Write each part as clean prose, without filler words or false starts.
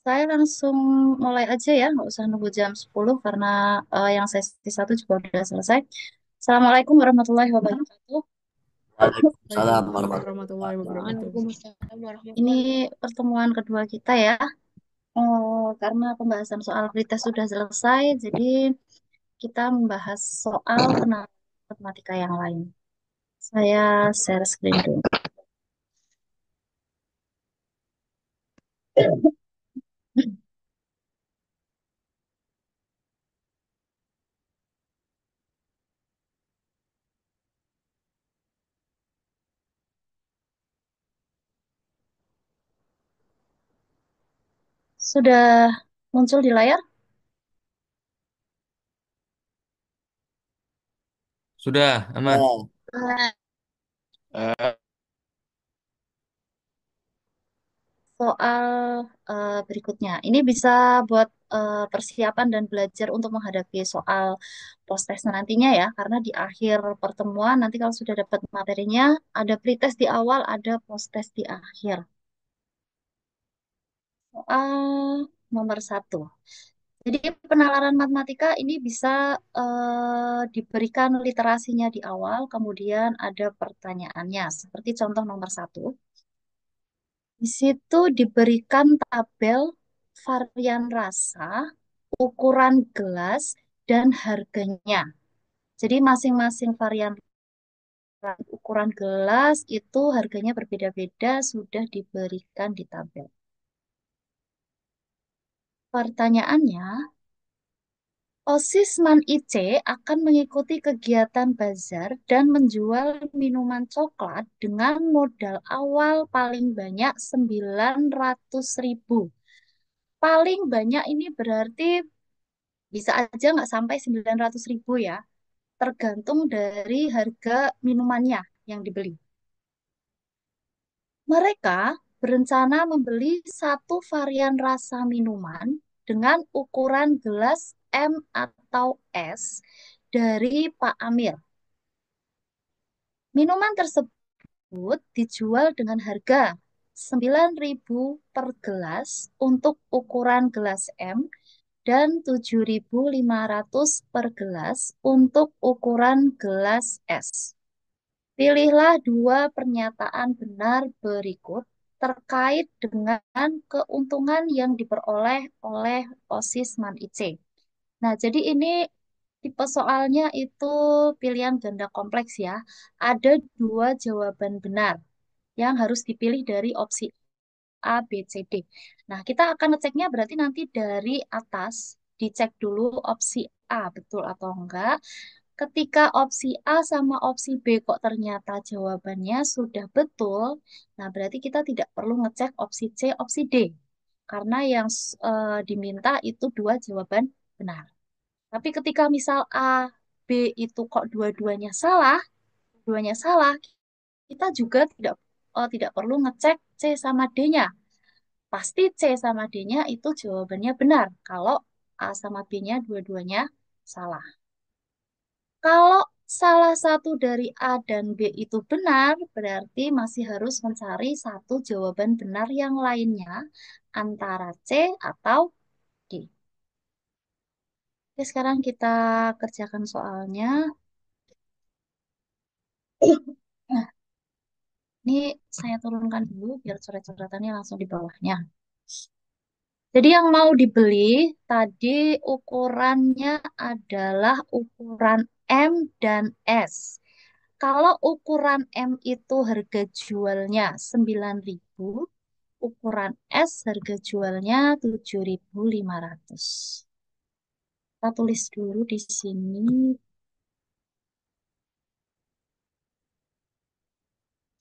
Saya langsung mulai aja ya, nggak usah nunggu jam 10 karena yang sesi satu juga udah selesai. Assalamualaikum warahmatullahi wabarakatuh. Waalaikumsalam Waalaikumsalam warahmatullahi warahmatullahi wabarakatuh. wabarakatuh. Waalaikumsalam warahmatullahi Ini pertemuan kedua kita ya. Karena pembahasan soal pretest sudah selesai, jadi kita membahas soal penerapan matematika yang lain. Saya share screen dulu. Sudah muncul di layar? Sudah, aman. Ya, Soal berikutnya. Ini bisa buat persiapan dan belajar untuk menghadapi soal post-test nantinya ya. Karena di akhir pertemuan nanti kalau sudah dapat materinya, ada pretest di awal, ada post-test di akhir. Soal nomor satu. Jadi penalaran matematika ini bisa diberikan literasinya di awal, kemudian ada pertanyaannya. Seperti contoh nomor satu. Di situ diberikan tabel varian rasa, ukuran gelas, dan harganya. Jadi masing-masing varian ukuran gelas itu harganya berbeda-beda sudah diberikan di tabel. Pertanyaannya, OSIS IC akan mengikuti kegiatan bazar dan menjual minuman coklat dengan modal awal paling banyak 900.000. Paling banyak ini berarti bisa aja nggak sampai 900.000 ya, tergantung dari harga minumannya yang dibeli. Mereka berencana membeli satu varian rasa minuman dengan ukuran gelas M atau S dari Pak Amir. Minuman tersebut dijual dengan harga 9.000 per gelas untuk ukuran gelas M dan 7.500 per gelas untuk ukuran gelas S. Pilihlah dua pernyataan benar berikut terkait dengan keuntungan yang diperoleh oleh OSIS MAN IC. Nah, jadi ini tipe soalnya itu pilihan ganda kompleks ya. Ada dua jawaban benar yang harus dipilih dari opsi A, B, C, D. Nah, kita akan ngeceknya berarti nanti dari atas dicek dulu opsi A betul atau enggak. Ketika opsi A sama opsi B kok ternyata jawabannya sudah betul, nah berarti kita tidak perlu ngecek opsi C, opsi D. Karena yang diminta itu dua jawaban benar. Tapi ketika misal A, B itu kok dua-duanya salah, kita juga tidak perlu ngecek C sama D-nya. Pasti C sama D-nya itu jawabannya benar. Kalau A sama B-nya dua-duanya salah. Kalau salah satu dari A dan B itu benar, berarti masih harus mencari satu jawaban benar yang lainnya antara C atau D. Oke, sekarang kita kerjakan soalnya. Nah, ini saya turunkan dulu biar coret-coretannya langsung di bawahnya. Jadi yang mau dibeli tadi ukurannya adalah ukuran M dan S. Kalau ukuran M itu harga jualnya 9.000, ukuran S harga jualnya 7.500. Kita tulis dulu di sini.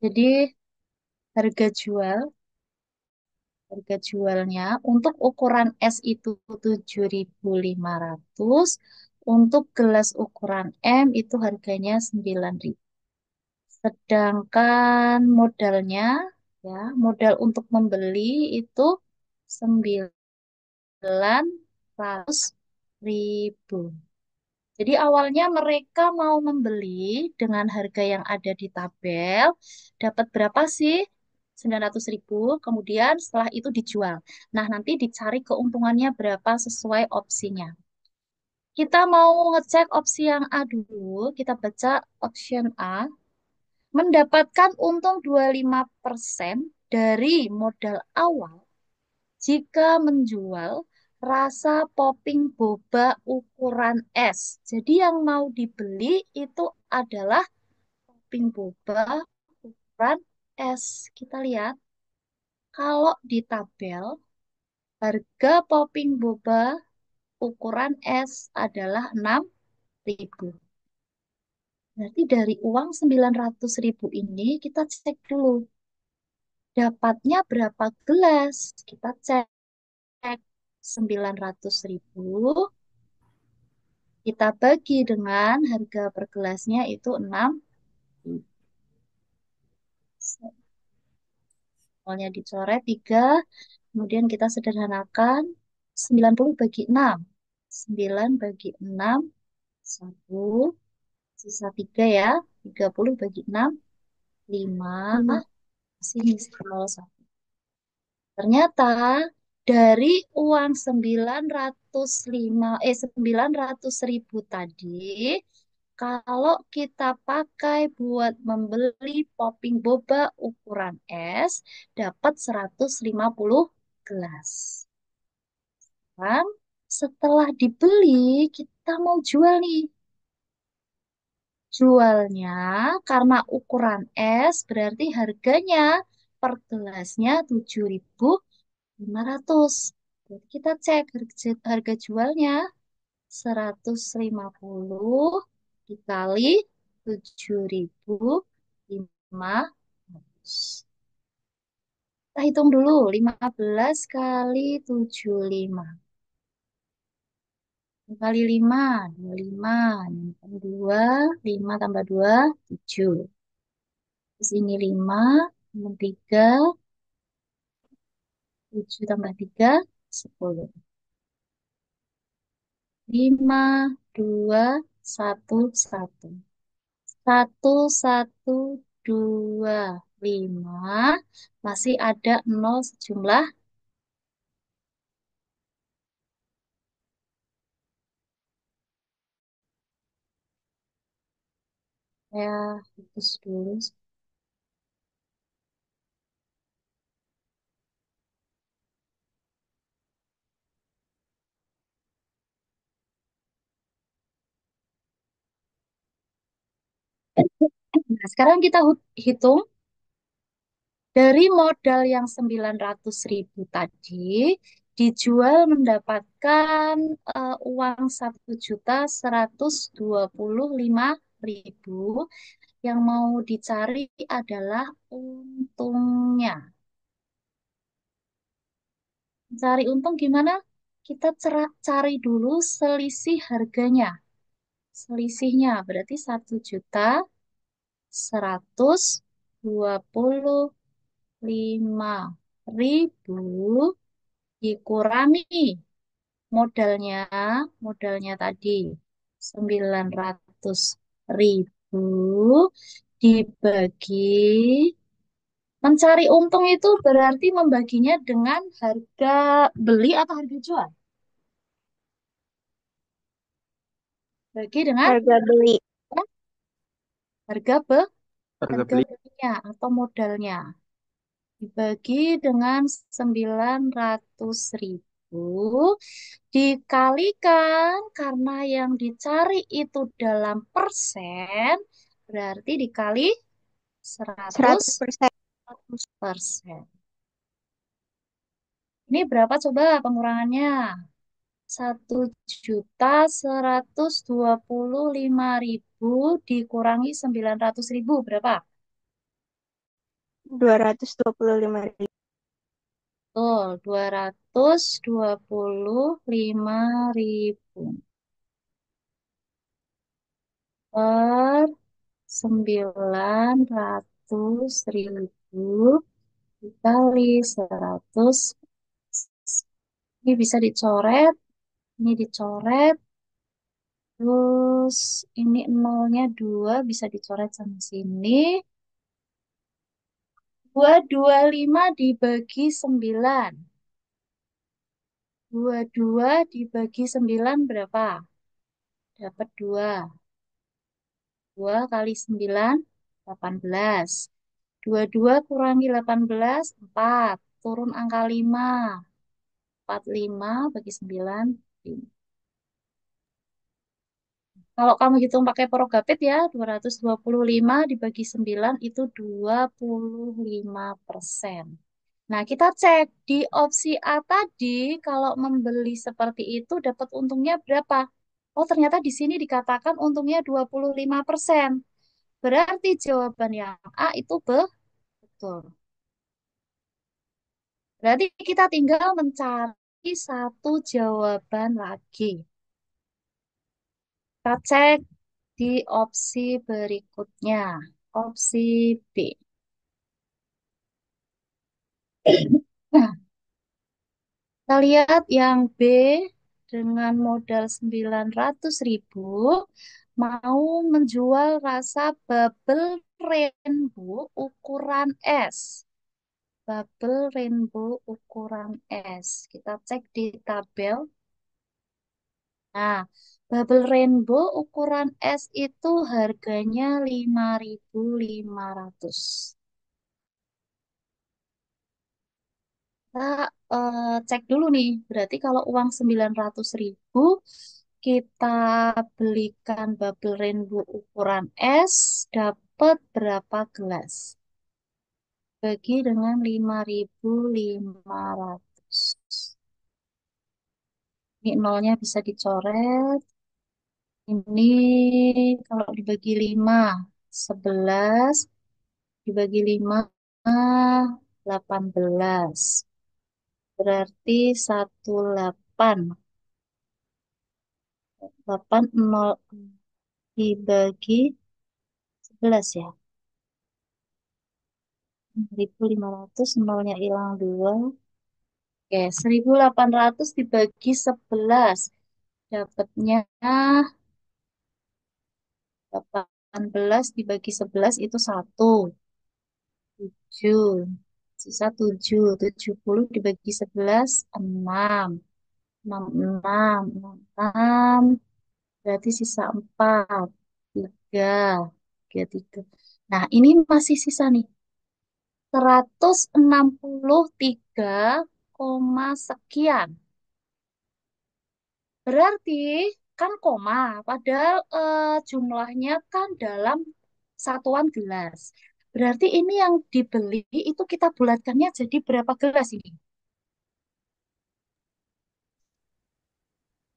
Jadi harga jual, harga jualnya untuk ukuran S itu 7.500, untuk gelas ukuran M itu harganya 9.000. Sedangkan modalnya, ya, modal untuk membeli itu 900.000. Jadi awalnya mereka mau membeli dengan harga yang ada di tabel. Dapat berapa sih? 900.000, kemudian setelah itu dijual. Nah, nanti dicari keuntungannya berapa sesuai opsinya. Kita mau ngecek opsi yang A dulu, kita baca option A. Mendapatkan untung 25% dari modal awal jika menjual rasa popping boba ukuran es. Jadi yang mau dibeli itu adalah popping boba ukuran es. Kita lihat, kalau di tabel, harga popping boba ukuran es adalah 6.000. Berarti dari uang 900.000 ini kita cek dulu dapatnya berapa gelas. Kita cek 900.000 kita bagi dengan harga per gelasnya itu 6. Soalnya dicoret 3, kemudian kita sederhanakan 90 bagi 6. 9 bagi 6, 1, sisa 3 ya. 30 bagi 6, 5, Hmm. sini 1. Ternyata dari uang 900.000 tadi, kalau kita pakai buat membeli popping boba ukuran es, dapat 150 gelas. Kan? Setelah dibeli, kita mau jual nih. Jualnya karena ukuran es berarti harganya per gelasnya 7.500. Jadi kita cek harga jualnya 150 dikali 7.500. Kita hitung dulu 15 kali 75. 2 kali 5, 25. 2, 5 tambah 2, 7. Di sini 5, tambah 3, 7 tambah 3, 10. 5, 2, 1, 1. 1, 1, 2, 5. Masih ada 0 sejumlah. Ya, hapus dulu. Nah, sekarang kita hitung dari modal yang 900.000 tadi, dijual mendapatkan uang 1.125.000. Yang mau dicari adalah untungnya. Cari untung gimana? Kita cari dulu selisih harganya. Selisihnya berarti 1.125.000 dikurangi modalnya, modalnya tadi 900.000 dibagi. Mencari untung itu berarti membaginya dengan harga beli atau harga jual? Bagi dengan Harga beli. harga Harga harga beli. belinya atau modalnya. Dibagi dengan 900.000 dikalikan karena yang dicari itu dalam persen, berarti dikali 100 100%. persen. Ini berapa coba pengurangannya? 1.125.000 dikurangi 900.000 berapa? 225.000. Betul, 225.000 per 900.000 dikali 100. Ini bisa dicoret, ini dicoret, terus ini nolnya 2 bisa dicoret sama sini. 225 dibagi 9. 22 dibagi 9 berapa? Dapat 2. 2 kali 9, 18. 22 kurangi 18, 4. Turun angka 5. 45 bagi 9, 5. Kalau kamu hitung pakai Prokapit ya, 225 dibagi 9 itu 25%. Nah, kita cek di opsi A tadi, kalau membeli seperti itu dapat untungnya berapa? Oh, ternyata di sini dikatakan untungnya 25%. Berarti jawaban yang A itu betul. Berarti kita tinggal mencari satu jawaban lagi. Kita cek di opsi berikutnya. Opsi B. Nah, kita lihat yang B dengan modal 900.000 mau menjual rasa bubble rainbow ukuran S. Bubble rainbow ukuran S. Kita cek di tabel. Nah, bubble rainbow ukuran S itu harganya 5.500. Kita cek dulu nih. Berarti kalau uang 900.000 kita belikan bubble rainbow ukuran S dapat berapa gelas? Bagi dengan 5.500. Ini nolnya bisa dicoret. Ini kalau dibagi 5, 11. Dibagi 5, 18. Berarti 18. 8 dibagi 11 ya. 1.500 nolnya hilang 2. Oke, 1.800 dibagi 11. Dapatnya 18 dibagi 11 itu 1. 7. Sisa 7. 70 dibagi 11, 6. 6, 6, 6, 6. Berarti sisa 4. 3. 3, 3. Nah, ini masih sisa nih. 163, sekian. Berarti kan koma, padahal jumlahnya kan dalam satuan gelas. Berarti ini yang dibeli itu kita bulatkannya jadi berapa gelas ini?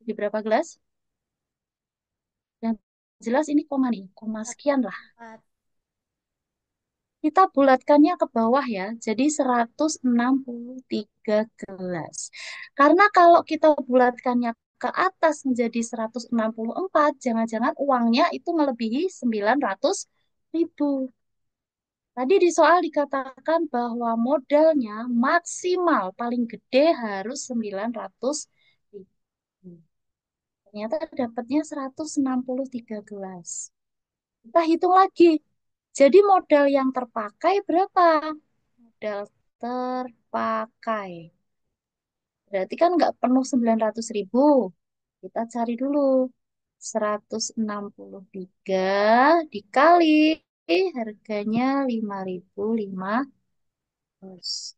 Jadi berapa gelas? Yang jelas ini koma nih, koma sekian lah. 4. Kita bulatkannya ke bawah ya, jadi 163 gelas. Karena kalau kita bulatkannya ke atas menjadi 164, jangan-jangan uangnya itu melebihi 900.000. Tadi di soal dikatakan bahwa modalnya maksimal paling gede harus 900.000. Ternyata dapatnya 163 gelas. Kita hitung lagi. Jadi modal yang terpakai berapa? Modal terpakai. Berarti kan nggak penuh 900.000. Kita cari dulu. 163 dikali harganya 5.500.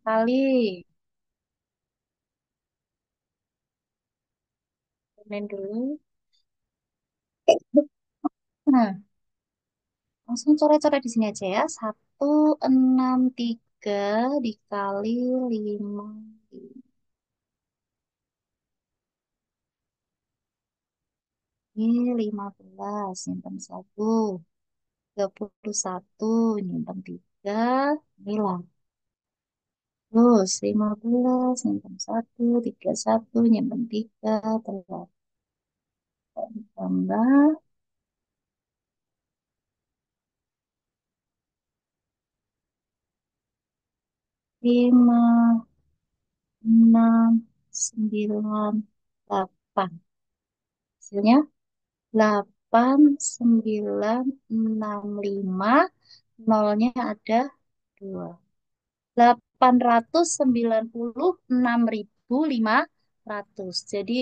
Kali. Temen dulu. Nah, langsung coret-coret di sini aja ya. 163 dikali 5. Ini 15, simpan 1. 31, nyimpen 3. Hilang. Terus 15, nyimpen 1. 31, nyimpen 3. Terus tambah 5, 6, 9, 8. Hasilnya 8, 9, 6, 5. Nolnya ada 2. 896.500. Jadi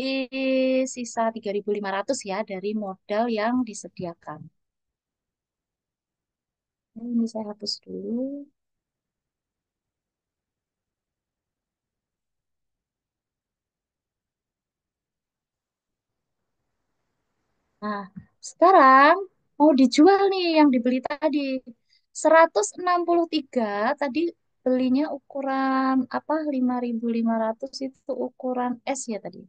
sisa 3.500 ya dari modal yang disediakan. Ini saya hapus dulu. Nah, sekarang mau dijual nih yang dibeli tadi. 163 tadi belinya ukuran apa 5.500 itu ukuran S ya tadi.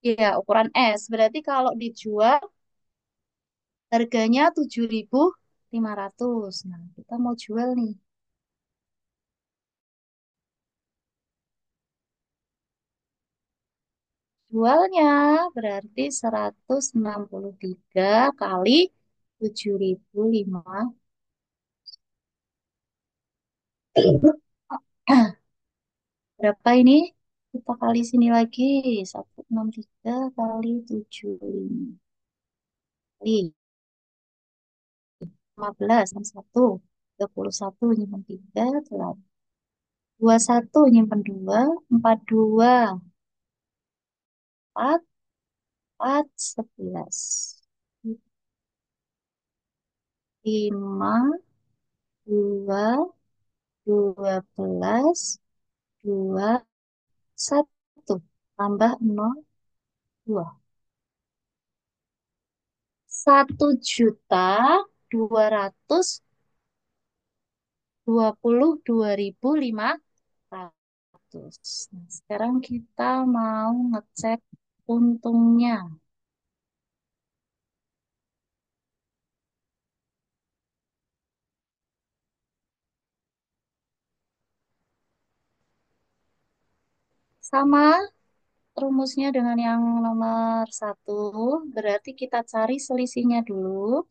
Iya, ukuran S. Berarti kalau dijual harganya 7.500. Nah, kita mau jual nih. Jualnya berarti 163 kali 7.500. Berapa ini? Kita kali sini lagi. 163 kali 75. Kali 15, 61. 31 nyimpen 3, 21 nyimpen 2, 42, 4, 4, 11. 5, 2, 12, 2, 1. Tambah 0, 2. 1.222.500. Nah, sekarang kita mau ngecek untungnya. Sama rumusnya dengan yang nomor satu, berarti kita cari selisihnya dulu.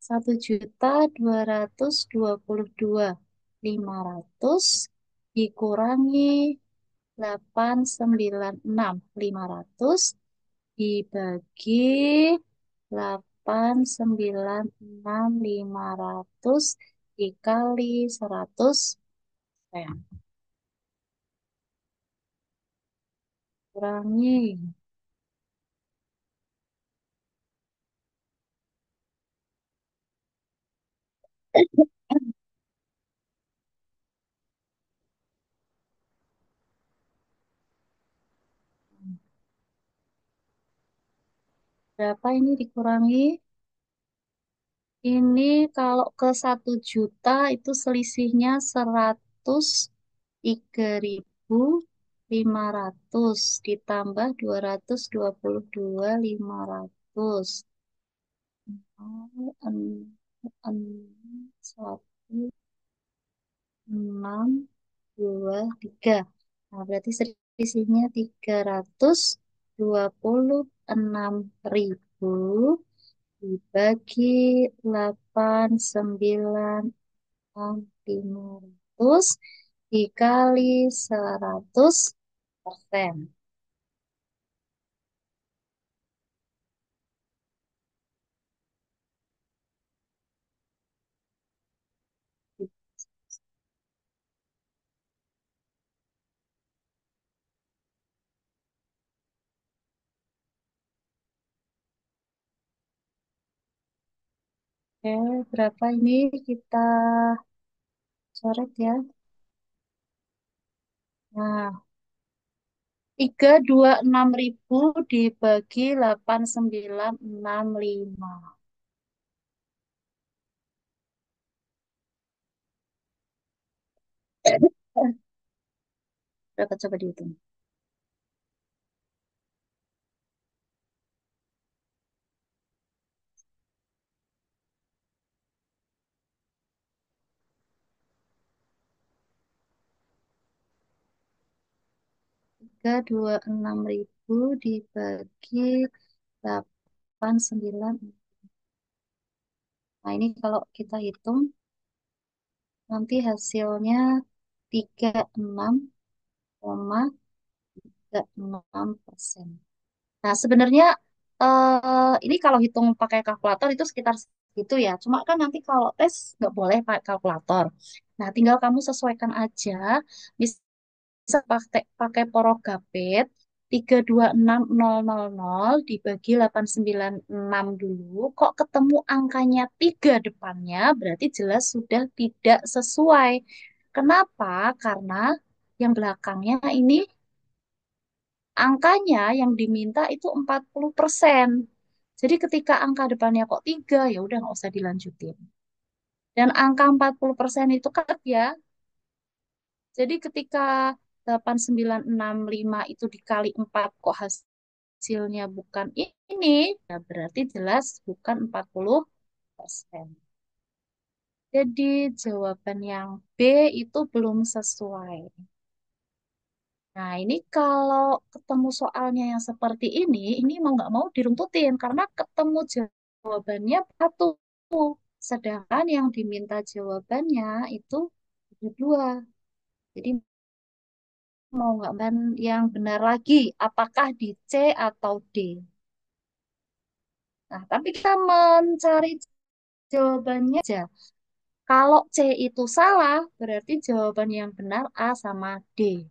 1.222.500 dikurangi 896.500 dibagi 896.500 dikali 100 pen. Kurangi. Berapa ini dikurangi? Ini kalau ke 1 juta itu selisihnya 103.500 ditambah 222.500. Oh, satu, 6, 2, 3. Nah, berarti selisihnya 326.000 dibagi 896.500 dikali 100%. Oke, berapa ini kita coret ya. Nah, 326.000 dibagi 8.965. Berapa coba dihitung? 326.000 dibagi 89. Nah, ini kalau kita hitung nanti hasilnya 36,36%. Nah, sebenarnya ini kalau hitung pakai kalkulator itu sekitar Gitu ya. Cuma kan nanti kalau tes nggak boleh pakai kalkulator. Nah, tinggal kamu sesuaikan aja. Bisa pakai Porogapit 326000 dibagi 896 dulu. Kok ketemu angkanya 3 depannya, berarti jelas sudah tidak sesuai. Kenapa? Karena yang belakangnya ini angkanya yang diminta itu 40%. Jadi ketika angka depannya kok 3, ya udah nggak usah dilanjutin. Dan angka 40% itu kan ya. Jadi ketika 8965 itu dikali 4 kok hasilnya bukan ini, ya berarti jelas bukan 40%. Jadi jawaban yang B itu belum sesuai. Nah, ini kalau ketemu soalnya yang seperti ini mau nggak mau diruntutin karena ketemu jawabannya satu. Sedangkan yang diminta jawabannya itu ada dua. Jadi mau nggak yang benar lagi, apakah di C atau D? Nah, tapi kita mencari jawabannya aja. Kalau C itu salah, berarti jawaban yang benar A sama D.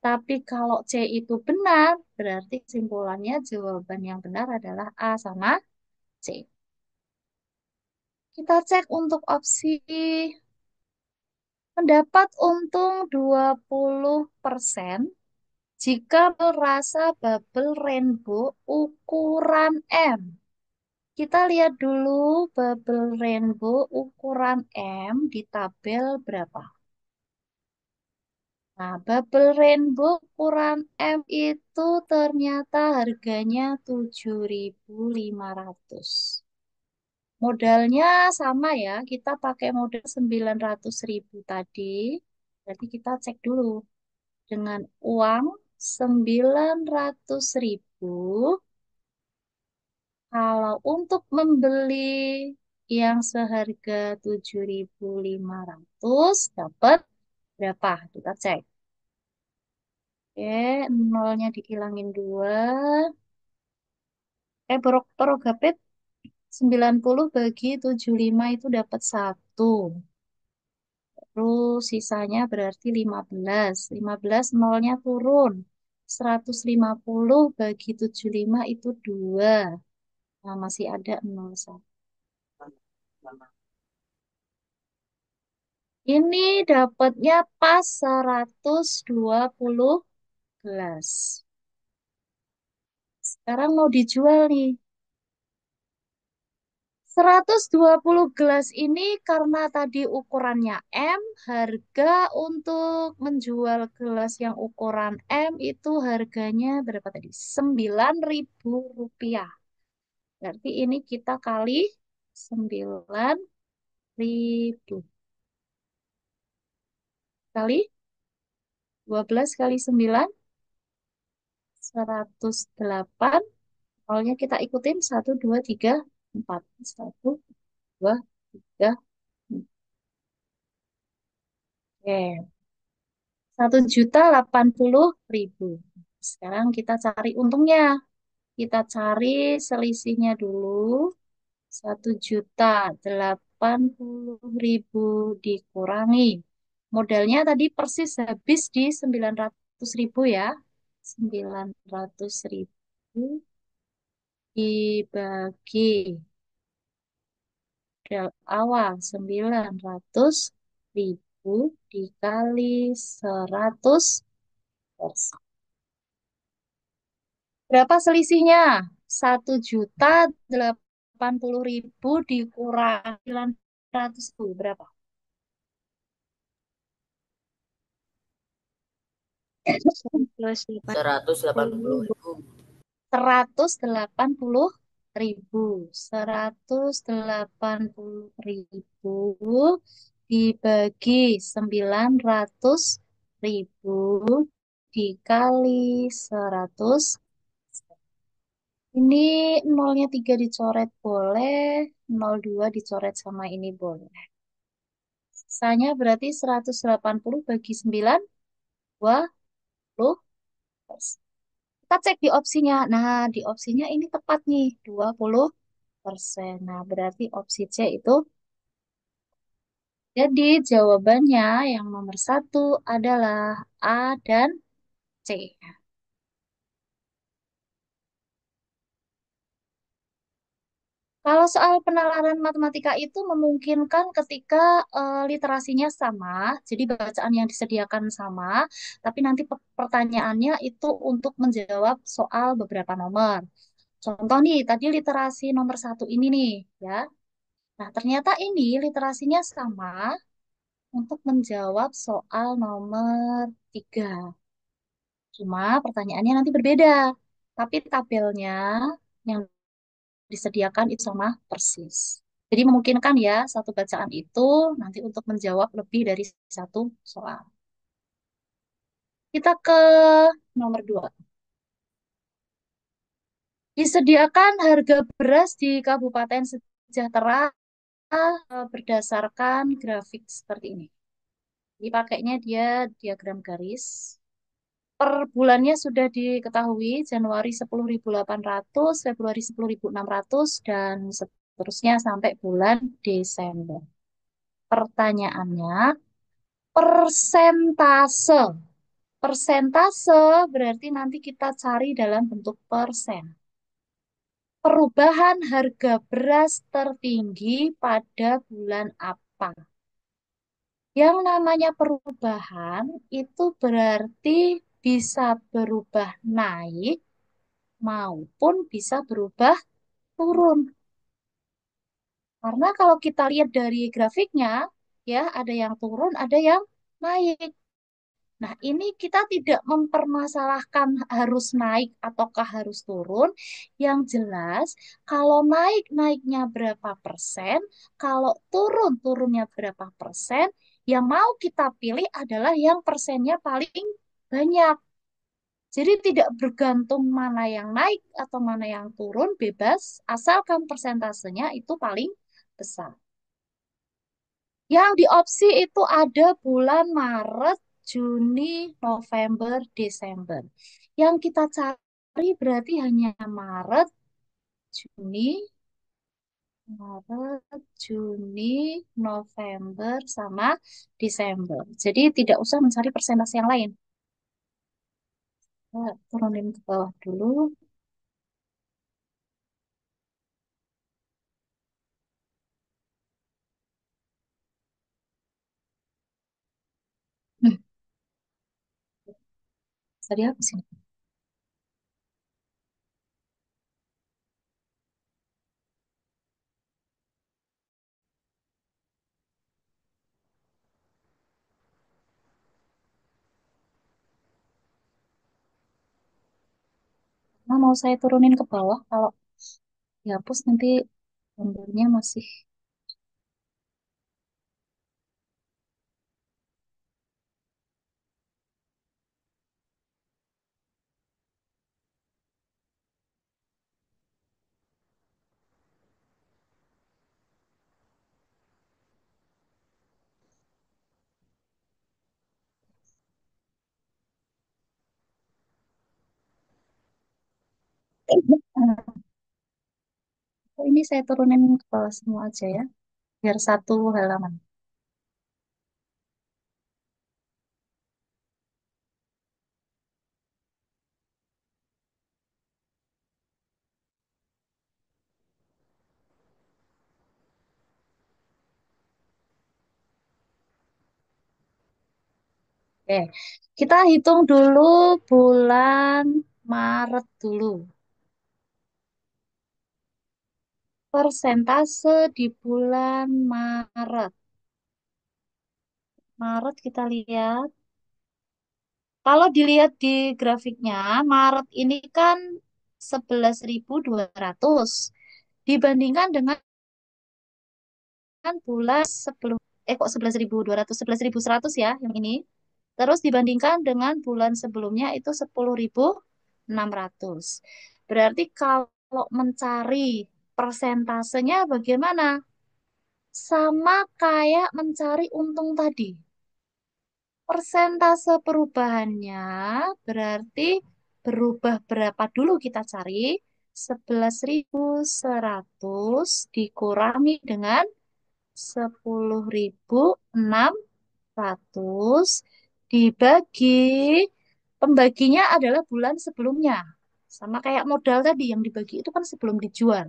Tapi kalau C itu benar, berarti kesimpulannya jawaban yang benar adalah A sama C. Kita cek untuk opsi mendapat untung 20% jika merasa bubble rainbow ukuran M. Kita lihat dulu bubble rainbow ukuran M di tabel berapa. Nah, bubble rainbow ukuran M itu ternyata harganya 7.500. Modalnya sama ya, kita pakai modal 900.000 tadi. Jadi kita cek dulu. Dengan uang 900.000, kalau untuk membeli yang seharga 7.500 dapat berapa? Kita cek. Oke, nolnya dihilangin 2. Porogapit 90 bagi 75 itu dapat 1. Terus sisanya berarti 15. 15 nolnya turun. 150 bagi 75 itu 2. Nah, masih ada 0 1. Ini dapatnya pas 120 gelas. Sekarang mau dijual nih. 120 gelas ini karena tadi ukurannya M, harga untuk menjual gelas yang ukuran M itu harganya berapa tadi? 9.000 rupiah. Berarti ini kita kali 9.000. Kali 12 kali 9, 108. Awalnya kita ikutin 1, 2, 3, 4. 1, 2, 3, 4. Oke. 1.080.000. Sekarang kita cari untungnya. Kita cari selisihnya dulu. 1.080.000 dikurangi. Modalnya tadi persis habis di 900.000 ya. 900.000 dibagi modal awal 900.000 dikali 100%. Berapa selisihnya? 1.080.000 dikurangi 900.000. Berapa? 108.000. 180.000. 180.000. 180.000 dibagi 900.000 dikali 100. Ini nolnya 3 dicoret boleh, 02 dicoret sama ini boleh. Sisanya berarti 180 bagi 9, 20. Kita cek di opsinya. Nah, di opsinya ini tepat nih, 20. persen. Nah, berarti opsi C itu jadi jawabannya yang nomor satu adalah A dan C. Kalau soal penalaran matematika itu memungkinkan ketika literasinya sama, jadi bacaan yang disediakan sama, tapi nanti pertanyaannya itu untuk menjawab soal beberapa nomor. Contoh nih, tadi literasi nomor satu ini nih, ya. Nah, ternyata ini literasinya sama untuk menjawab soal nomor tiga. Cuma pertanyaannya nanti berbeda, tapi tabelnya yang disediakan itu sama persis. Jadi memungkinkan ya satu bacaan itu nanti untuk menjawab lebih dari satu soal. Kita ke nomor dua. Disediakan harga beras di Kabupaten Sejahtera berdasarkan grafik seperti ini. Jadi pakainya dia diagram garis. Per bulannya sudah diketahui Januari 10.800, Februari 10.600, dan seterusnya sampai bulan Desember. Pertanyaannya, persentase. Persentase berarti nanti kita cari dalam bentuk persen. Perubahan harga beras tertinggi pada bulan apa? Yang namanya perubahan itu berarti bisa berubah naik maupun bisa berubah turun. Karena kalau kita lihat dari grafiknya, ya ada yang turun, ada yang naik. Nah, ini kita tidak mempermasalahkan harus naik ataukah harus turun. Yang jelas, kalau naik, naiknya berapa persen, kalau turun, turunnya berapa persen, yang mau kita pilih adalah yang persennya paling banyak. Jadi tidak bergantung mana yang naik atau mana yang turun, bebas, asalkan persentasenya itu paling besar. Yang di opsi itu ada bulan Maret, Juni, November, Desember. Yang kita cari berarti hanya Maret, Juni, November, sama Desember. Jadi tidak usah mencari persentase yang lain. Kita turunin ke bawah dulu. Hmm, tadi apa sih? Nah, mau saya turunin ke bawah. Kalau dihapus nanti gambarnya masih. Nah, ini saya turunin ke bawah semua aja ya, biar satu halaman. Oke, kita hitung dulu bulan Maret dulu. Persentase di bulan Maret. Maret kita lihat. Kalau dilihat di grafiknya, Maret ini kan 11.200 dibandingkan dengan bulan sebelum kok 11.200, 11.100 ya yang ini. Terus dibandingkan dengan bulan sebelumnya itu 10.600. Berarti kalau mencari persentasenya bagaimana? Sama kayak mencari untung tadi. Persentase perubahannya berarti berubah berapa dulu kita cari. 11.100 dikurangi dengan 10.600 dibagi, pembaginya adalah bulan sebelumnya. Sama kayak modal tadi yang dibagi itu kan sebelum dijual.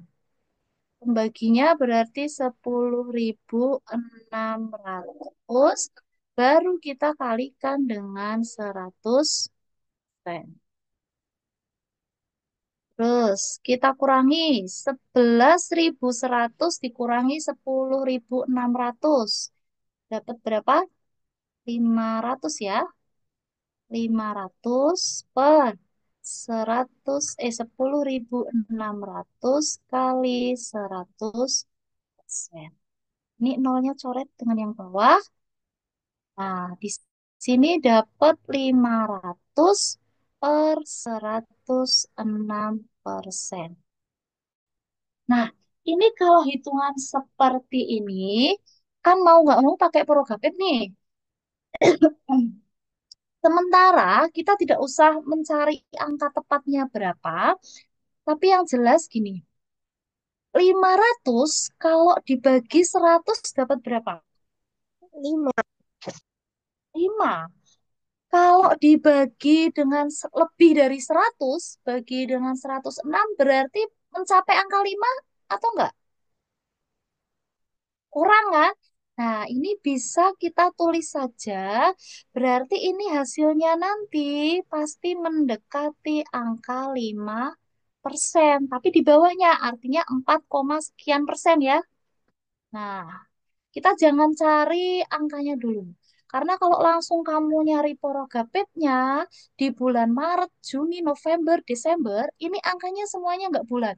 Pembaginya berarti 10.600 baru kita kalikan dengan 100%. Terus kita kurangi 11.100 dikurangi 10.600. Dapat berapa? 500 ya. 500 per 10.600 kali 100%. Ini nolnya coret dengan yang bawah. Nah, di sini dapat 500 per 106%. Nah, ini kalau hitungan seperti ini, kan mau nggak mau pakai prorogapit nih. Sementara kita tidak usah mencari angka tepatnya berapa, tapi yang jelas gini, 500 kalau dibagi 100 dapat berapa? 5. 5. Kalau dibagi dengan lebih dari 100, bagi dengan 106 berarti mencapai angka 5 atau enggak? Kurang kan? Nah, ini bisa kita tulis saja. Berarti ini hasilnya nanti pasti mendekati angka 5%. Tapi di bawahnya artinya 4, sekian persen ya. Nah, kita jangan cari angkanya dulu. Karena kalau langsung kamu nyari porogapitnya di bulan Maret, Juni, November, Desember, ini angkanya semuanya nggak bulat.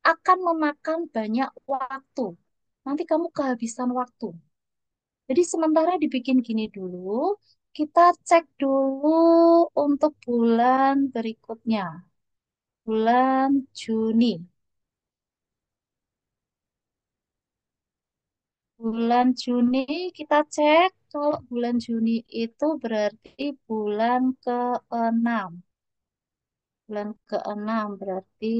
Akan memakan banyak waktu. Nanti kamu kehabisan waktu. Jadi sementara dibikin gini dulu, kita cek dulu untuk bulan berikutnya. Bulan Juni. Bulan Juni kita cek kalau bulan Juni itu berarti bulan ke-6. Bulan ke-6 berarti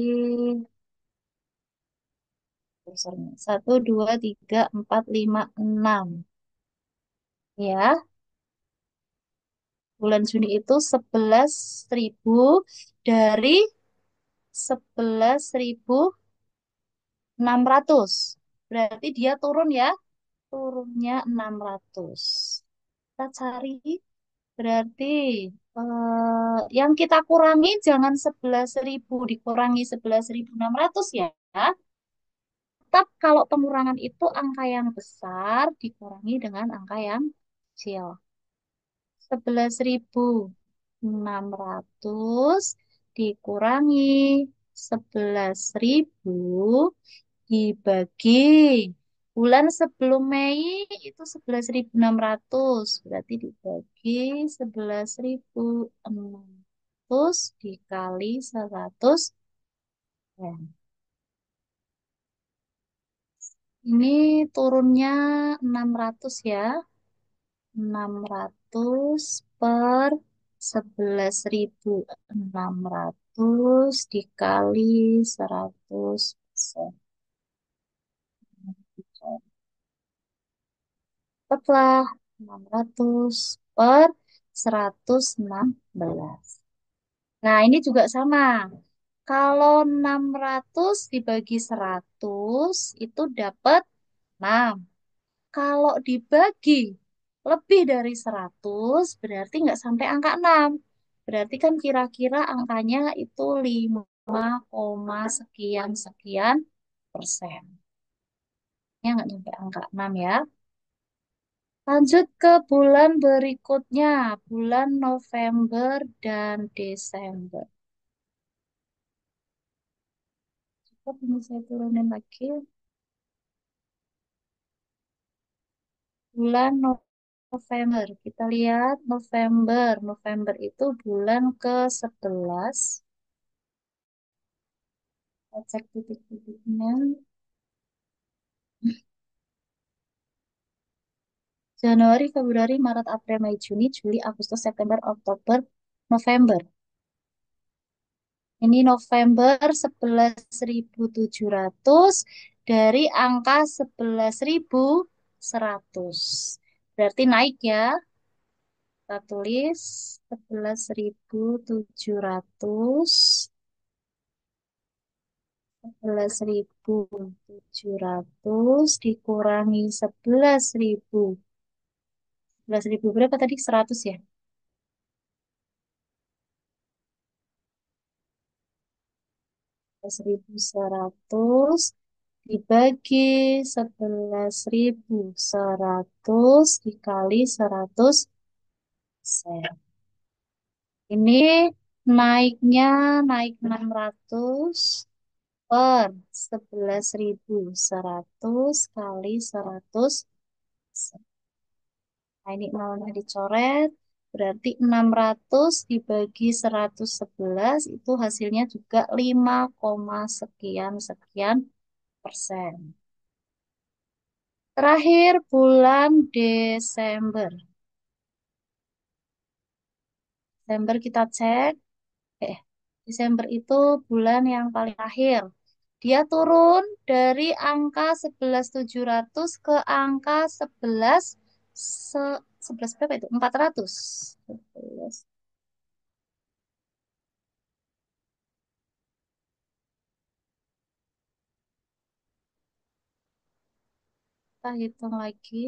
besarnya 1, 2, 3, 4, 5, 6. Ya, bulan Juni itu 11.000 dari 11.600. Berarti dia turun ya, turunnya 600. Kita cari berarti yang kita kurangi jangan 11.000 dikurangi 11.600 ya. Tetap kalau pengurangan itu angka yang besar dikurangi dengan angka yang kecil. 11.600 dikurangi 11.000 dibagi bulan sebelum Mei itu 11.600 berarti dibagi 11.600 dikali 100 ya. Ini turunnya 600 ya. 600 per 11.600 dikali 100%. Dapatlah 600 per 116. Nah, ini juga sama. Kalau 600 dibagi 100 itu dapat 6. Kalau dibagi lebih dari 100 berarti nggak sampai angka 6. Berarti kan kira-kira angkanya itu 5, sekian sekian persen. Ya nggak sampai angka 6 ya. Lanjut ke bulan berikutnya, bulan November dan Desember. Cukup ini saya turunin lagi. Bulan November, kita lihat November. November itu bulan ke-11. Kita cek titik-titiknya. Januari, Februari, Maret, April, Mei, Juni, Juli, Agustus, September, Oktober, November. Ini November 11.700 dari angka 11.100. Berarti naik ya. Kita tulis 11.700, 11.700 dikurangi 11.000. 11.000 berapa tadi? 100 ya? 11.100 dibagi 11.100 dikali 100%. Ini naiknya naik 600 per 11.100 kali 100. Nah, ini nolnya dicoret. Berarti 600 dibagi 111 itu hasilnya juga 5, sekian sekian persen. Terakhir bulan Desember. Desember kita cek. Eh, Desember itu bulan yang paling akhir. Dia turun dari angka 11.700 ke angka 11 berapa itu? 400. 11. Kita hitung lagi.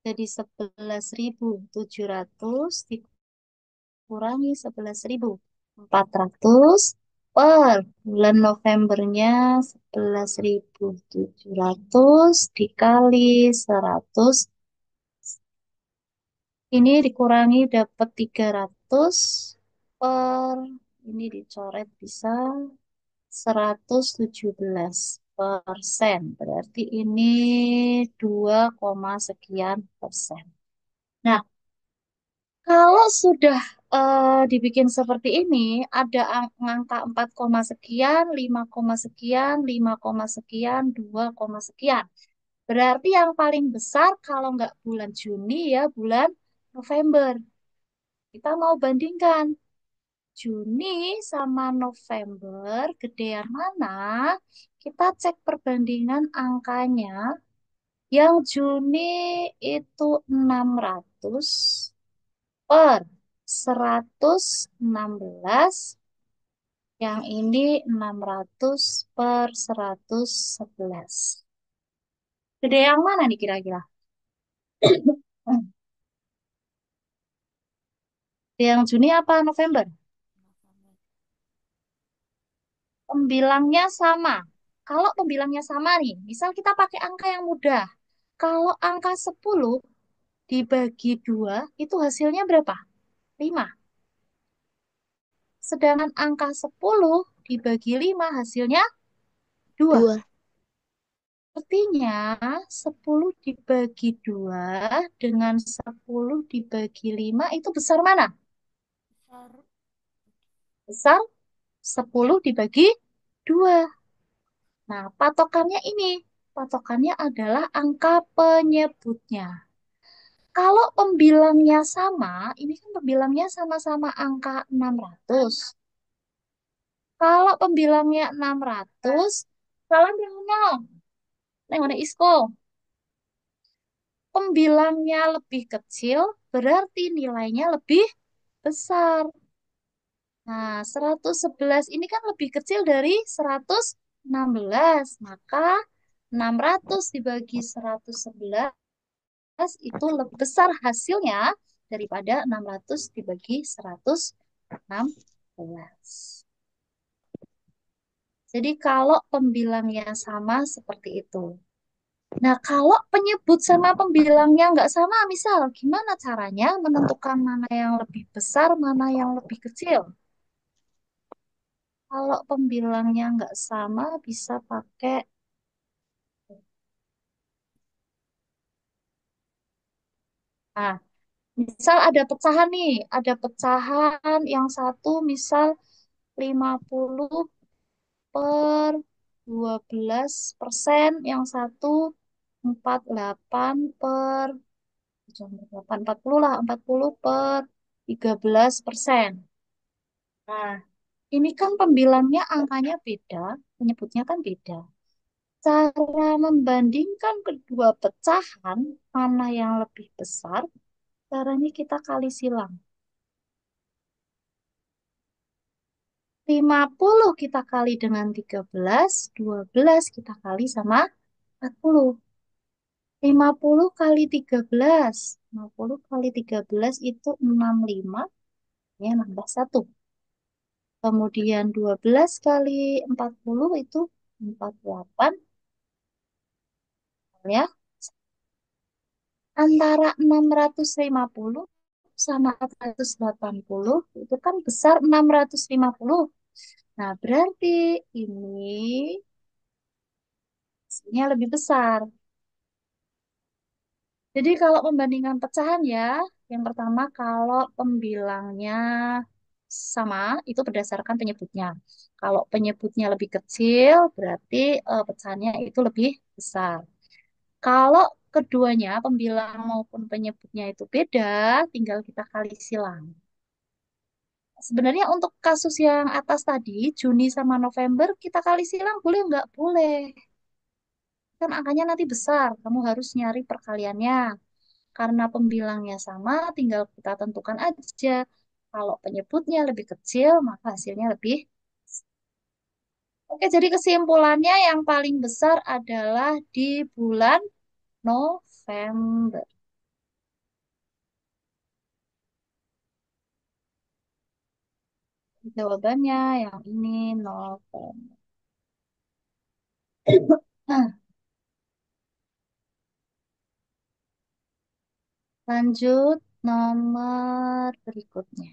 Jadi 11.700 dikurangi 11.400 per bulan Novembernya 11.700 dikali 100. Ini dikurangi dapat 300 per ini dicoret bisa 117%. Berarti ini 2, sekian persen. Nah, kalau sudah dibikin seperti ini, ada angka 4, sekian, 5, sekian, 5, sekian, 2, sekian. Berarti yang paling besar kalau nggak bulan Juni ya bulan November. Kita mau bandingkan Juni sama November, gedean mana? Kita cek perbandingan angkanya. Yang Juni itu 600 per 116. Yang ini 600 per 111. Gede yang mana nih kira-kira? Yang Juni apa November? Pembilangnya sama. Kalau pembilangnya sama nih, misal kita pakai angka yang mudah. Kalau angka 10 dibagi 2 itu hasilnya berapa? 5. Sedangkan angka 10 dibagi 5 hasilnya 2. 2. Artinya 10 dibagi 2 dengan 10 dibagi 5 itu besar mana? Besar 10 dibagi 2. Nah, patokannya ini. Patokannya adalah angka penyebutnya. Kalau pembilangnya sama, ini kan pembilangnya sama-sama angka 600. Kalau pembilangnya 600, salam yang nol. Yang mana isko? Pembilangnya lebih kecil, berarti nilainya lebih besar. Nah, 111 ini kan lebih kecil dari 116. Maka 600 dibagi 111 itu lebih besar hasilnya daripada 600 dibagi 116. Jadi kalau pembilangnya sama seperti itu. Nah, kalau penyebut sama pembilangnya nggak sama, misal gimana caranya menentukan mana yang lebih besar, mana yang lebih kecil? Kalau pembilangnya nggak sama, bisa pakai, nah, misal ada pecahan nih, ada pecahan yang satu misal 50 per 12%, yang satu 48 per Jangan 40 lah, 40 per 13%. Nah, ini kan pembilangnya angkanya beda, penyebutnya kan beda. Cara membandingkan kedua pecahan, mana yang lebih besar, caranya kita kali silang. 50 kita kali dengan 13, 12 kita kali sama 40. 50 kali 13. 50 kali 13 itu 65, ya nambah 1. Kemudian 12 kali 40 itu 48, ya. Antara 650 sama 480 itu kan besar 650. Nah, berarti ini hasilnya lebih besar. Jadi kalau membandingkan pecahan ya, yang pertama kalau pembilangnya sama, itu berdasarkan penyebutnya. Kalau penyebutnya lebih kecil, berarti pecahannya itu lebih besar. Kalau keduanya, pembilang maupun penyebutnya itu beda, tinggal kita kali silang. Sebenarnya untuk kasus yang atas tadi, Juni sama November, kita kali silang boleh nggak? Boleh. Kan angkanya nanti besar, kamu harus nyari perkaliannya. Karena pembilangnya sama, tinggal kita tentukan aja. Kalau penyebutnya lebih kecil, maka hasilnya lebih. Oke, jadi kesimpulannya yang paling besar adalah di bulan November. Jawabannya yang ini November. Nah, lanjut nomor berikutnya.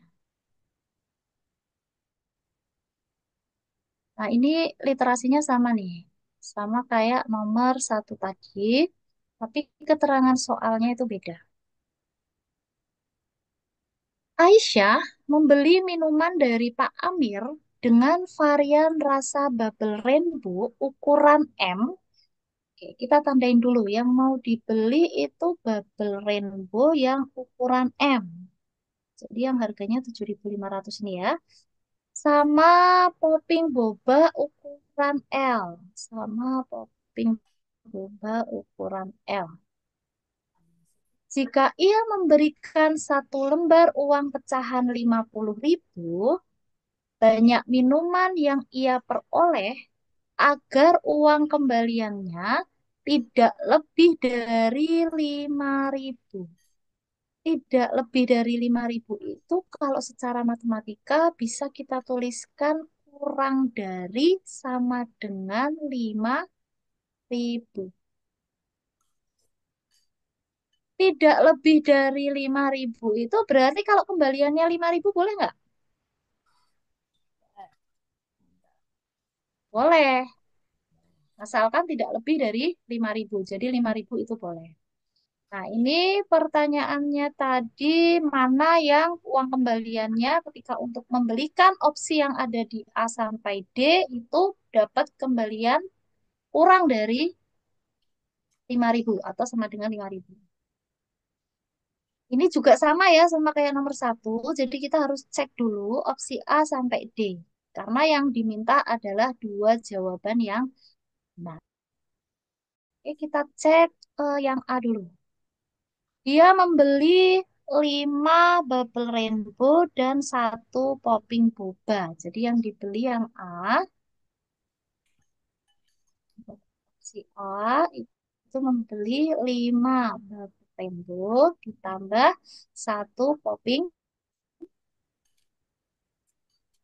Nah, ini literasinya sama nih. Sama kayak nomor satu tadi, tapi keterangan soalnya itu beda. Aisyah membeli minuman dari Pak Amir dengan varian rasa bubble rainbow ukuran M. Oke, kita tandain dulu. Yang mau dibeli itu bubble rainbow yang ukuran M. Jadi yang harganya 7.500 ini ya. Sama popping boba ukuran L. Sama popping boba ukuran L. Jika ia memberikan satu lembar uang pecahan 50.000, banyak minuman yang ia peroleh agar uang kembaliannya tidak lebih dari 5.000. Tidak lebih dari 5.000 itu kalau secara matematika bisa kita tuliskan kurang dari sama dengan 5.000. Tidak lebih dari 5.000 itu berarti kalau kembaliannya 5.000 boleh nggak? Boleh. Asalkan tidak lebih dari 5.000. Jadi 5.000 itu boleh. Nah, ini pertanyaannya tadi mana yang uang kembaliannya ketika untuk membelikan opsi yang ada di A sampai D itu dapat kembalian kurang dari 5.000 atau sama dengan 5.000. Ini juga sama ya, sama kayak nomor satu. Jadi kita harus cek dulu opsi A sampai D. Karena yang diminta adalah dua jawaban yang benar. Oke, kita cek yang A dulu. Dia membeli 5 bubble rainbow dan satu popping boba. Jadi yang dibeli yang A, si A itu membeli 5 bubble rainbow ditambah satu popping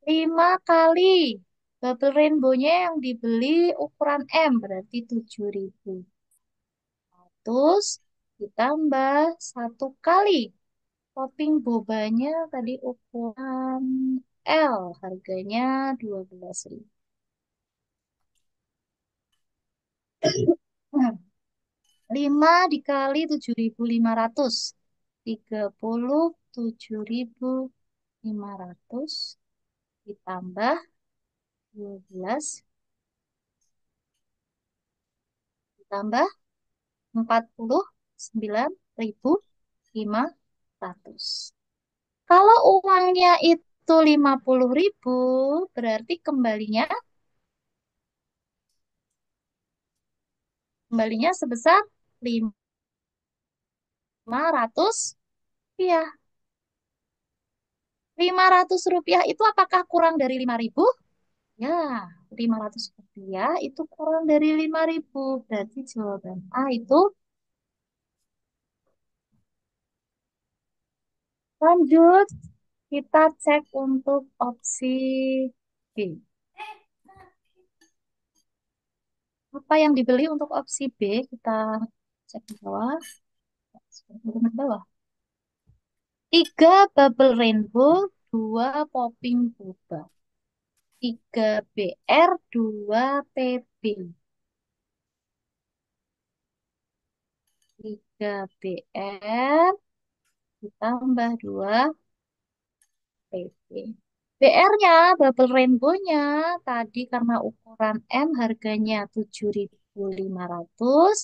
5 kali. Bubble rainbow-nya yang dibeli ukuran M berarti 7.000. Terus ditambah satu kali. Topping bobanya tadi ukuran L, harganya 12.000. Nah, 5 dikali 7.500. 37.500 ditambah 12 ditambah 49.000 500. Kalau uangnya itu 50.000, berarti kembalinya sebesar 500 rupiah. 500 rupiah itu apakah kurang dari 5.000? Ya, 500 rupiah itu kurang dari 5.000. Berarti jawaban A itu. Lanjut, kita cek untuk opsi B. Apa yang dibeli untuk opsi B? Kita cek di bawah. Di bawah. 3 bubble rainbow, 2 popping boba. 3 BR, 2 PB. 3 BR ditambah 2 PB. BR-nya, bubble rainbow-nya, tadi karena ukuran M harganya 7.500,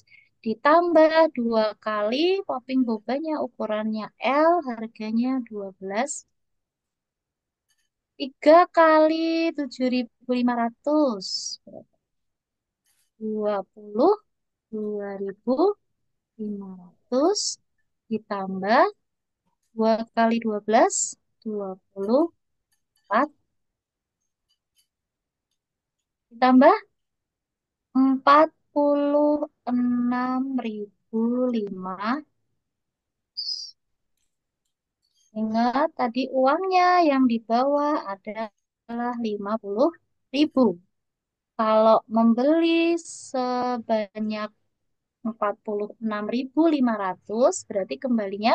ditambah 2 kali popping bobanya ukurannya L harganya 12. 3 kali 7.500 22.500 ditambah 2 kali 12 24 ditambah 46.005. Ingat tadi uangnya yang di bawah adalah 50.000. Kalau membeli sebanyak 46.500 berarti kembalinya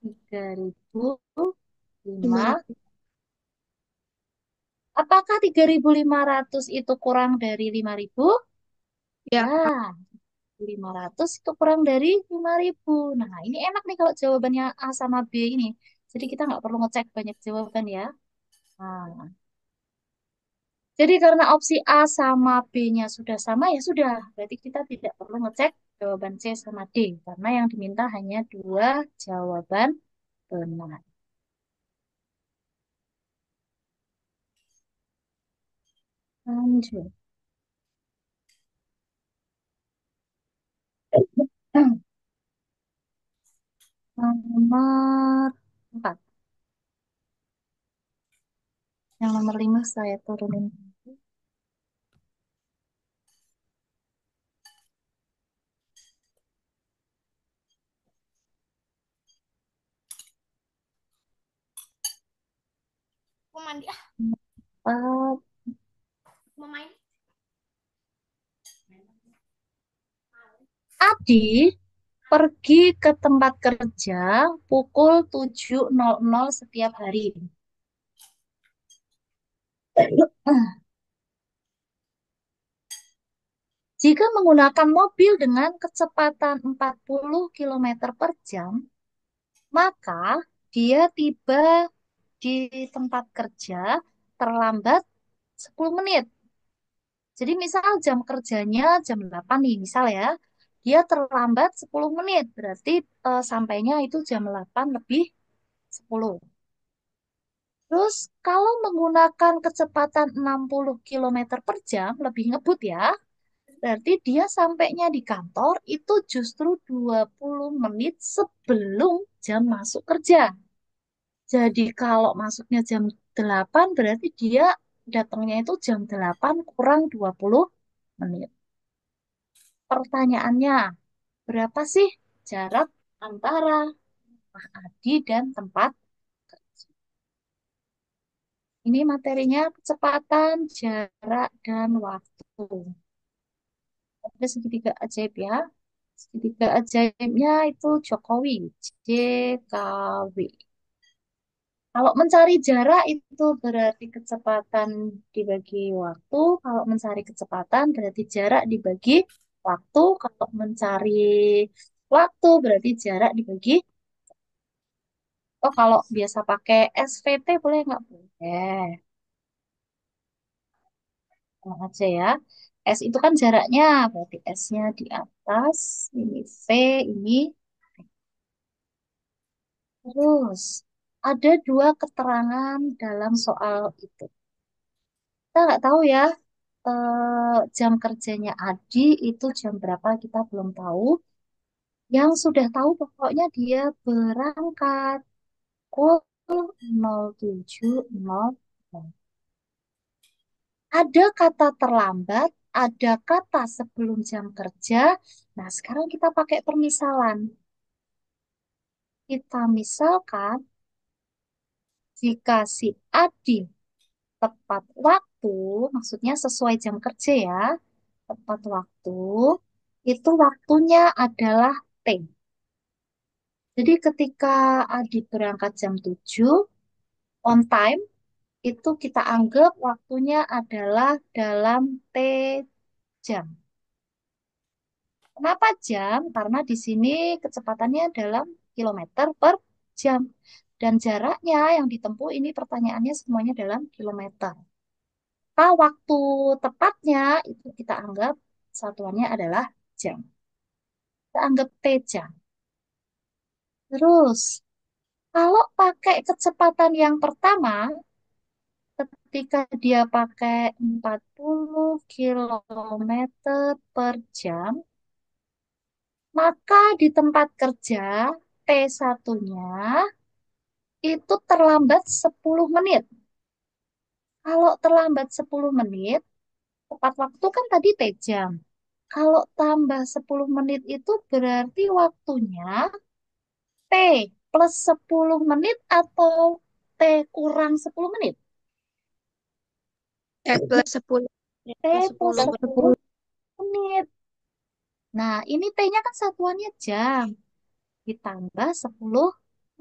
3.005. 500. Apakah 3.500 itu kurang dari 5.000? Ya, Ya, 500 itu kurang dari 5.000. Nah, ini enak nih kalau jawabannya A sama B ini. Jadi kita nggak perlu ngecek banyak jawaban ya. Nah, jadi karena opsi A sama B-nya sudah sama, ya sudah. Berarti kita tidak perlu ngecek jawaban C sama D. Karena yang diminta hanya 2 jawaban benar. Lanjut. Nomor 4. Yang nomor 5 saya turunin. Mau mandi ah, 4. mau main. Adi pergi ke tempat kerja pukul 7.00 setiap hari. Jika menggunakan mobil dengan kecepatan 40 km per jam, maka dia tiba di tempat kerja terlambat 10 menit. Jadi misal jam kerjanya jam 8 nih, misal ya. Dia terlambat 10 menit, berarti sampainya itu jam 8 lebih 10. Terus kalau menggunakan kecepatan 60 km per jam, lebih ngebut ya, berarti dia sampainya di kantor itu justru 20 menit sebelum jam masuk kerja. Jadi kalau masuknya jam 8, berarti dia datangnya itu jam 8 kurang 20 menit. Pertanyaannya, berapa sih jarak antara Pak Adi dan tempat kerja? Ini materinya kecepatan, jarak, dan waktu. Ada segitiga ajaib ya. Segitiga ajaibnya itu Jokowi, JKW. Kalau mencari jarak itu berarti kecepatan dibagi waktu. Kalau mencari kecepatan berarti jarak dibagi waktu. Kalau mencari waktu berarti jarak dibagi. Oh, kalau biasa pakai SVT boleh nggak? Boleh. Sama aja ya. S itu kan jaraknya, berarti S-nya di atas. Ini V, ini. Terus, ada dua keterangan dalam soal itu. Kita nggak tahu ya, jam kerjanya Adi itu jam berapa, kita belum tahu. Yang sudah tahu pokoknya dia berangkat pukul 07.00. Ada kata terlambat, ada kata sebelum jam kerja. Nah, sekarang kita pakai permisalan. Kita misalkan jika si Adi tepat waktu, maksudnya sesuai jam kerja ya, tepat waktu, itu waktunya adalah T. Jadi ketika Adi berangkat jam 7, on time, itu kita anggap waktunya adalah dalam T jam. Kenapa jam? Karena di sini kecepatannya dalam kilometer per jam. Dan jaraknya yang ditempuh ini pertanyaannya semuanya dalam kilometer. Waktu tepatnya itu kita anggap satuannya adalah jam. Kita anggap T jam. Terus, kalau pakai kecepatan yang pertama, ketika dia pakai 40 kilometer per jam, maka di tempat kerja T1-nya itu terlambat 10 menit. Kalau terlambat 10 menit, tepat waktu kan tadi T jam. Kalau tambah 10 menit itu berarti waktunya T plus 10 menit atau T kurang 10 menit? Plus 10. T plus 10 menit. Nah, ini T-nya kan satuannya jam. Ditambah 10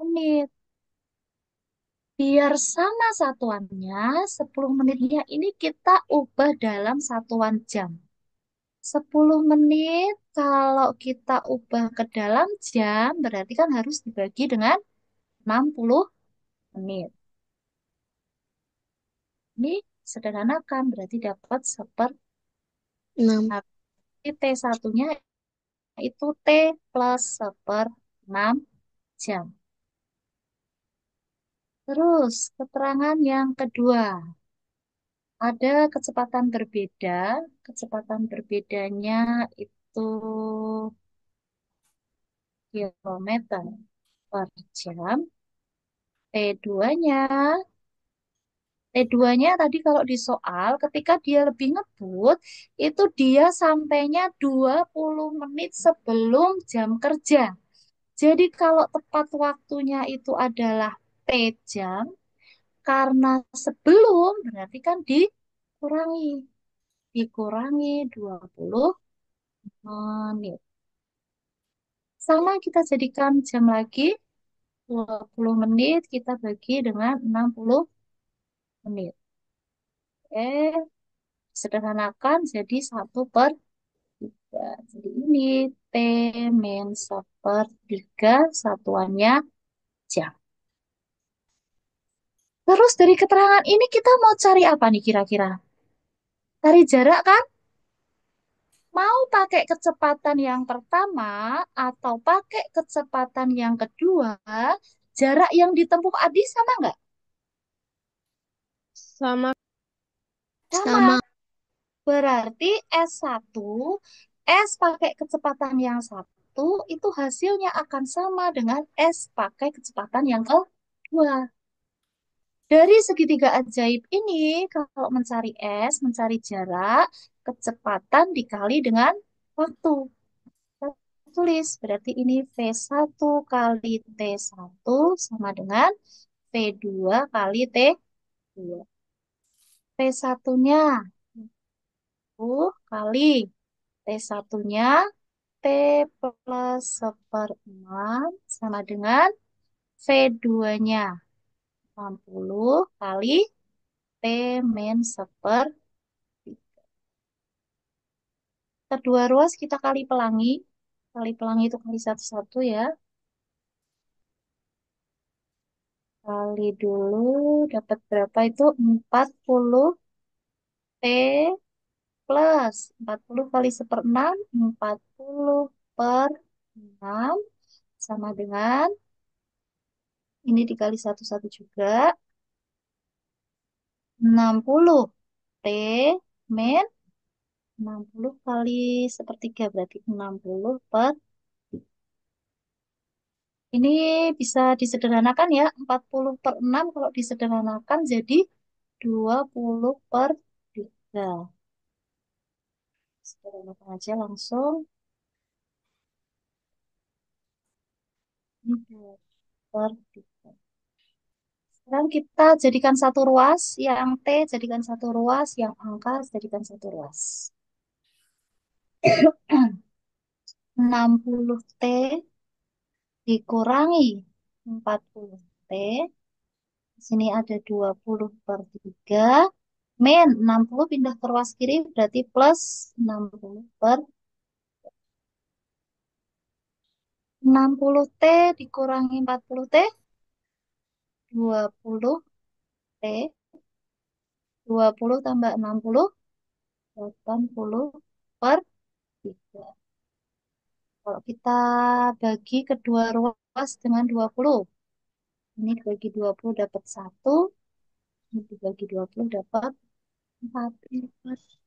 menit. Biar sama satuannya, 10 menitnya ini kita ubah dalam satuan jam. 10 menit kalau kita ubah ke dalam jam, berarti kan harus dibagi dengan 60 menit. Ini sederhanakan, berarti dapat 6. T1-nya itu T plus 1/6 jam. Terus, keterangan yang kedua. Ada kecepatan berbeda. Kecepatan berbedanya itu kilometer per jam. T2-nya, T2-nya tadi kalau di soal, ketika dia lebih ngebut, itu dia sampainya 20 menit sebelum jam kerja. Jadi kalau tepat waktunya itu adalah T jam, karena sebelum berarti kan dikurangi. Dikurangi 20 menit. Sama kita jadikan jam lagi, 20 menit kita bagi dengan 60 menit. Sederhanakan jadi 1/3. Jadi ini T min 1/3 satuannya jam. Terus dari keterangan ini kita mau cari apa nih kira-kira? Cari jarak kan? Mau pakai kecepatan yang pertama atau pakai kecepatan yang kedua, jarak yang ditempuh Adi sama nggak? Sama. Sama. Berarti S1, S pakai kecepatan yang satu, itu hasilnya akan sama dengan S pakai kecepatan yang kedua. Dari segitiga ajaib ini, kalau mencari S, mencari jarak, kecepatan dikali dengan waktu. Kita tulis, berarti ini V1 kali T1 sama dengan V2 kali T2. V1-nya kali T1-nya T plus 1/6 sama dengan V2-nya 60 kali T min 1/3. Kedua ruas kita kali pelangi. Kali pelangi itu kali satu-satu ya. Kali dulu dapat berapa itu? 40 T plus 40 kali 1/6. 40/6 sama dengan Ini dikali satu juga. 60 T min 60 kali sepertiga berarti 60 per. Ini bisa disederhanakan ya. 40 per 6 kalau disederhanakan jadi 20 per 3. Sederhanakan aja langsung. Ini 2 per 3. Sekarang kita jadikan satu ruas. Yang T jadikan satu ruas. Yang angka jadikan satu ruas. 60T dikurangi 40T. Di sini ada 20 per 3. Min 60 pindah ke ruas kiri berarti plus 60 per 60T dikurangi 40T. 20T. 20 tambah 60. 80 per 3. Kalau kita bagi kedua ruas dengan 20. Ini dibagi 20 dapat 1. Ini dibagi 20 dapat 4.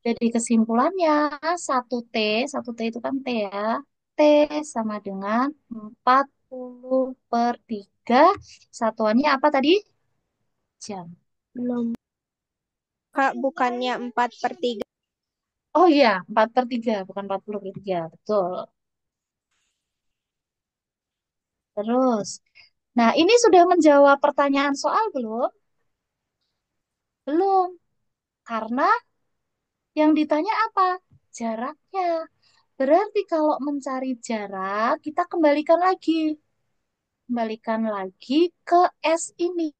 Jadi kesimpulannya 1T, 1T itu kan T ya. T sama dengan 40 per 3. Satuannya apa tadi? Jam. Belum. Kak, bukannya 4/3. Oh iya, 4 per 3, bukan 40 per 3. Betul. Terus, nah ini sudah menjawab pertanyaan soal belum? Belum. Karena yang ditanya apa? Jaraknya. Berarti kalau mencari jarak, kita kembalikan lagi. Kembalikan lagi ke S ini.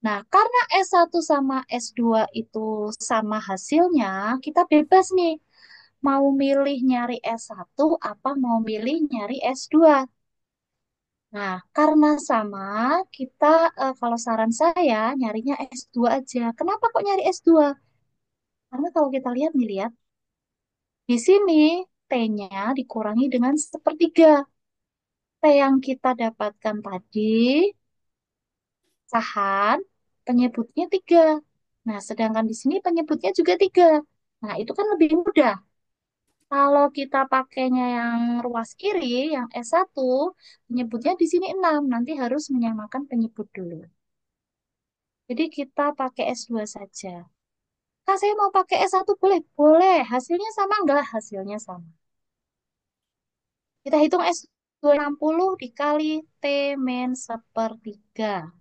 Nah, karena S1 sama S2 itu sama hasilnya, kita bebas nih. Mau milih nyari S1 apa mau milih nyari S2. Nah, karena sama, kita kalau saran saya nyarinya S2 aja. Kenapa kok nyari S2? Karena kalau kita lihat nih, lihat. Di sini T-nya dikurangi dengan sepertiga. T yang kita dapatkan tadi, pecahan, penyebutnya 3. Nah, sedangkan di sini penyebutnya juga 3. Nah, itu kan lebih mudah. Kalau kita pakainya yang ruas kiri, yang S1, penyebutnya di sini 6. Nanti harus menyamakan penyebut dulu. Jadi kita pakai S2 saja. Kak, saya mau pakai S1 boleh? Boleh. Hasilnya sama enggak? Hasilnya sama. Kita hitung S2 60 dikali T min sepertiga.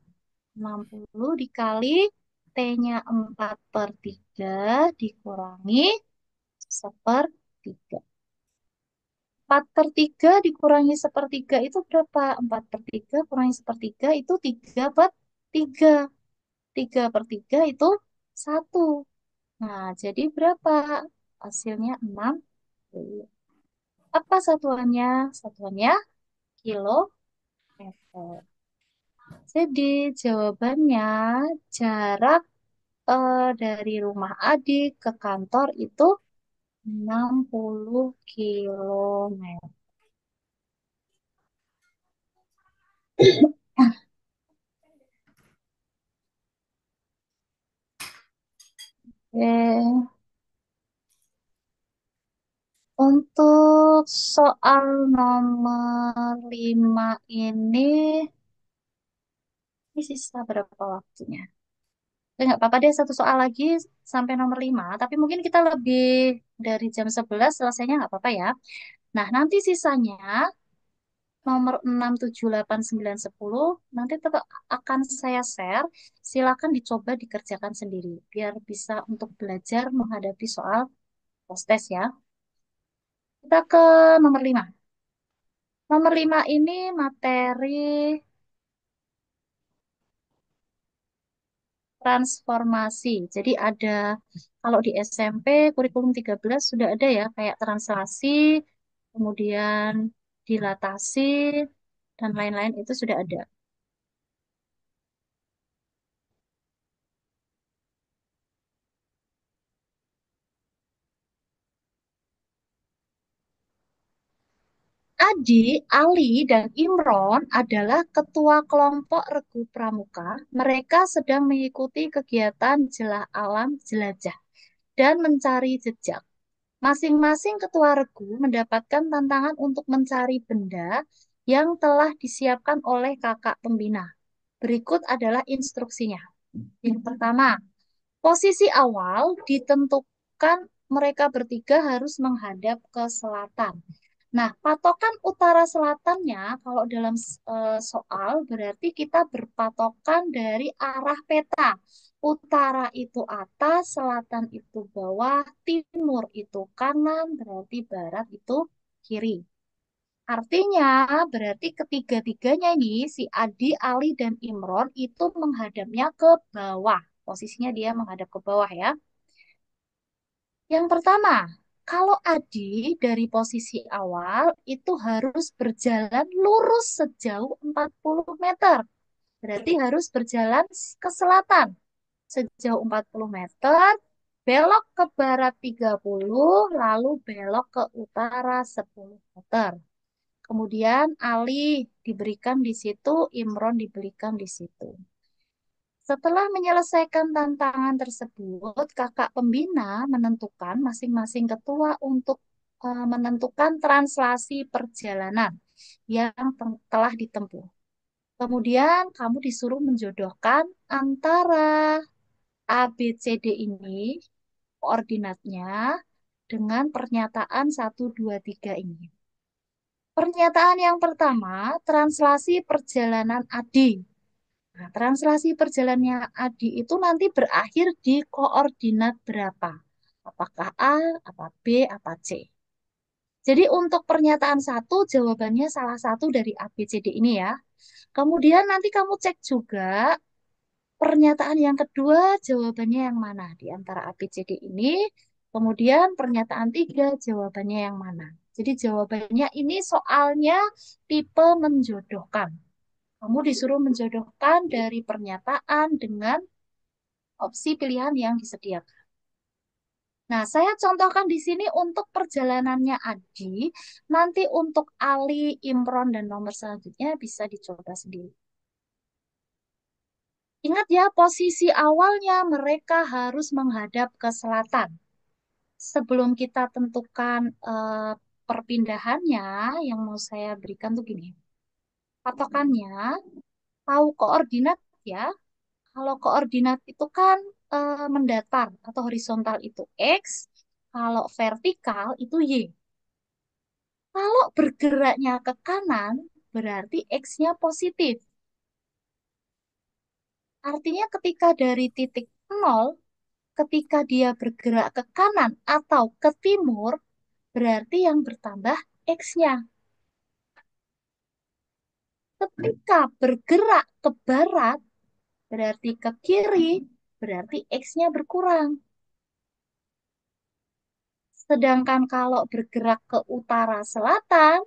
60 dikali T-nya 4 per 3 dikurangi sepertiga. 4 per 3 dikurangi sepertiga itu berapa? 4 per 3 kurangi sepertiga itu 3 per 3. 3 per 3 itu 1. Nah, jadi berapa? Hasilnya 6. Apa satuannya? Satuannya kilometer. Jadi jawabannya jarak dari rumah adik ke kantor itu 60 kilometer. Oke. Untuk soal nomor 5 ini sisa berapa waktunya? Nggak apa-apa deh, satu soal lagi sampai nomor 5. Tapi mungkin kita lebih dari jam 11 selesainya nggak apa-apa ya. Nah, nanti sisanya nomor 6, 7, 8, 9, 10 nanti tetap akan saya share. Silakan dicoba dikerjakan sendiri biar bisa untuk belajar menghadapi soal post test ya. Kita ke nomor 5. Nomor 5 ini materi transformasi. Jadi ada kalau di SMP kurikulum 13 sudah ada ya kayak translasi, kemudian dilatasi dan lain-lain itu sudah ada. Adi, Ali, dan Imron adalah ketua kelompok Regu Pramuka. Mereka sedang mengikuti kegiatan jelah alam jelajah dan mencari jejak. Masing-masing ketua regu mendapatkan tantangan untuk mencari benda yang telah disiapkan oleh kakak pembina. Berikut adalah instruksinya. Yang pertama, posisi awal ditentukan mereka bertiga harus menghadap ke selatan. Nah, patokan utara selatannya kalau dalam soal berarti kita berpatokan dari arah peta. Utara itu atas, selatan itu bawah, timur itu kanan, berarti barat itu kiri. Artinya berarti ketiga-tiganya ini si Adi, Ali, dan Imron itu menghadapnya ke bawah. Posisinya dia menghadap ke bawah ya. Yang pertama, kalau Adi dari posisi awal itu harus berjalan lurus sejauh 40 meter. Berarti harus berjalan ke selatan sejauh 40 meter, belok ke barat 30, lalu belok ke utara 10 meter. Kemudian Ali diberikan di situ, Imron diberikan di situ. Setelah menyelesaikan tantangan tersebut, kakak pembina menentukan masing-masing ketua untuk menentukan translasi perjalanan yang telah ditempuh. Kemudian kamu disuruh menjodohkan antara A, B, C, D ini, koordinatnya, dengan pernyataan 1, 2, 3 ini. Pernyataan yang pertama, translasi perjalanan Adi. Nah, translasi perjalanannya Adi itu nanti berakhir di koordinat berapa? Apakah A, apa B, apa C? Jadi untuk pernyataan satu, jawabannya salah satu dari A, B, C, D ini ya. Kemudian nanti kamu cek juga pernyataan yang kedua, jawabannya yang mana di antara A, B, C, D ini. Kemudian pernyataan tiga, jawabannya yang mana. Jadi jawabannya ini soalnya tipe menjodohkan. Kamu disuruh menjodohkan dari pernyataan dengan opsi pilihan yang disediakan. Nah, saya contohkan di sini untuk perjalanannya Adi. Nanti untuk Ali, Imron, dan nomor selanjutnya bisa dicoba sendiri. Ingat ya, posisi awalnya mereka harus menghadap ke selatan. Sebelum kita tentukan perpindahannya, yang mau saya berikan tuh gini. Patokannya, tahu koordinat ya. Kalau koordinat itu kan mendatar atau horizontal itu X, kalau vertikal itu Y. Kalau bergeraknya ke kanan, berarti X-nya positif. Artinya ketika dari titik 0, ketika dia bergerak ke kanan atau ke timur, berarti yang bertambah X-nya. Ketika bergerak ke barat, berarti ke kiri, berarti X-nya berkurang. Sedangkan kalau bergerak ke utara selatan,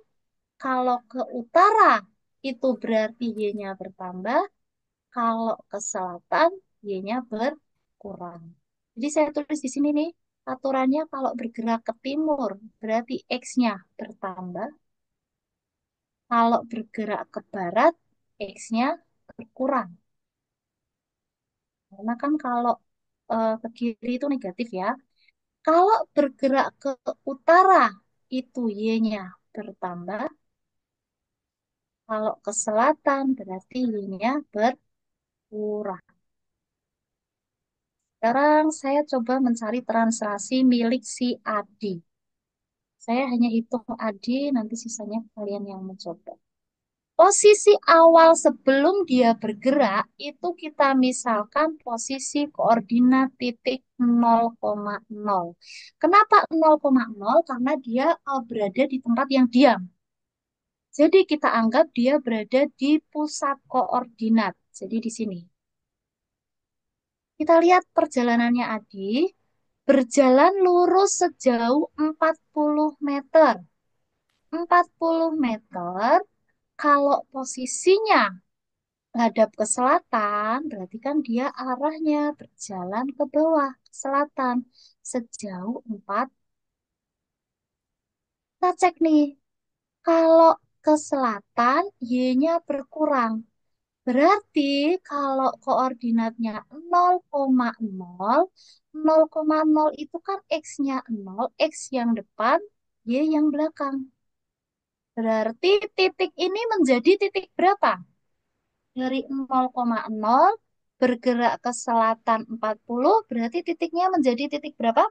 kalau ke utara itu berarti Y-nya bertambah, kalau ke selatan Y-nya berkurang. Jadi saya tulis di sini nih, aturannya kalau bergerak ke timur berarti X-nya bertambah, kalau bergerak ke barat X-nya berkurang. Karena kan kalau ke kiri itu negatif ya. Kalau bergerak ke utara itu Y-nya bertambah, kalau ke selatan berarti Y-nya berkurang. Sekarang saya coba mencari translasi milik si Adi. Saya hanya hitung Adi, nanti sisanya kalian yang mencoba. Posisi awal sebelum dia bergerak itu kita misalkan posisi koordinat titik 0,0. Kenapa 0,0? Karena dia berada di tempat yang diam. Jadi kita anggap dia berada di pusat koordinat. Jadi di sini. Kita lihat perjalanannya Adi. Berjalan lurus sejauh 40 meter. 40 meter, kalau posisinya ngadap ke selatan, berarti kan dia arahnya berjalan ke bawah, ke selatan. Sejauh 4. Kita cek nih, Kalau ke selatan, Y-nya berkurang. Berarti kalau koordinatnya 0,0, 0,0 itu kan X-nya 0, X yang depan, Y yang belakang. Berarti titik ini menjadi titik berapa? Dari 0,0 bergerak ke selatan 40, berarti titiknya menjadi titik berapa?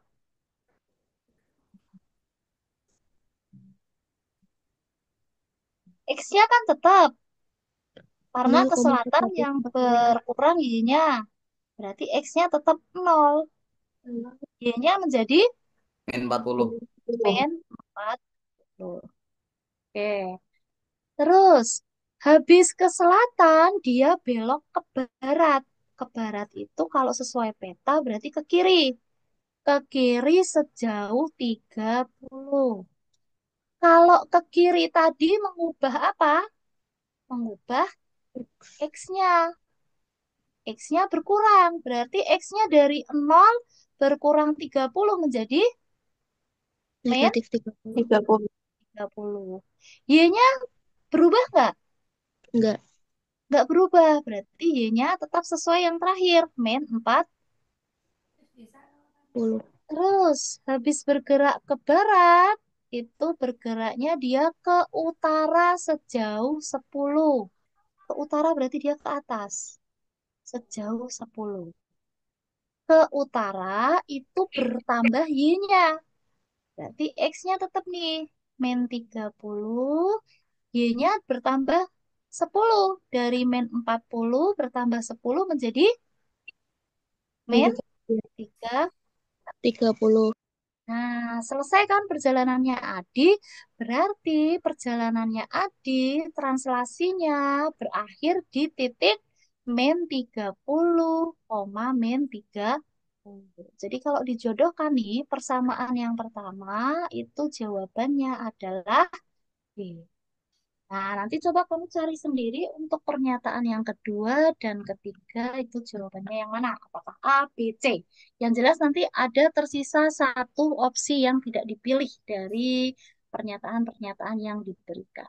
X-nya kan tetap, karena ke selatan yang 0,1. berkurang Y-nya. Berarti X-nya tetap 0. Y-nya menjadi Min 40. min 40. Oke. Terus, habis ke selatan, dia belok ke barat. Ke barat itu kalau sesuai peta berarti ke kiri. Ke kiri sejauh 30. Kalau ke kiri tadi mengubah apa? Mengubah X-nya. X-nya berkurang. Berarti X-nya dari 0 berkurang 30 menjadi min Negatif 30. 30. Y-nya berubah nggak? Enggak. Nggak berubah. Berarti Y-nya tetap sesuai yang terakhir. Min 4. 10. Terus, habis bergerak ke barat, itu bergeraknya dia ke utara sejauh 10. Ke utara berarti dia ke atas. Sejauh 10. Ke utara itu bertambah Y-nya. Berarti X-nya tetap nih. Min 30. Y-nya bertambah 10. Dari min 40 bertambah 10 menjadi min Negatif 3. 30. Nah, selesai kan perjalanannya Adi, berarti perjalanannya Adi, translasinya berakhir di titik min 30, min 30. Jadi kalau dijodohkan nih, persamaan yang pertama itu jawabannya adalah B. Nah, nanti coba kamu cari sendiri untuk pernyataan yang kedua dan ketiga itu jawabannya yang mana? Apakah A, B, C? Yang jelas nanti ada tersisa satu opsi yang tidak dipilih dari pernyataan-pernyataan yang diberikan.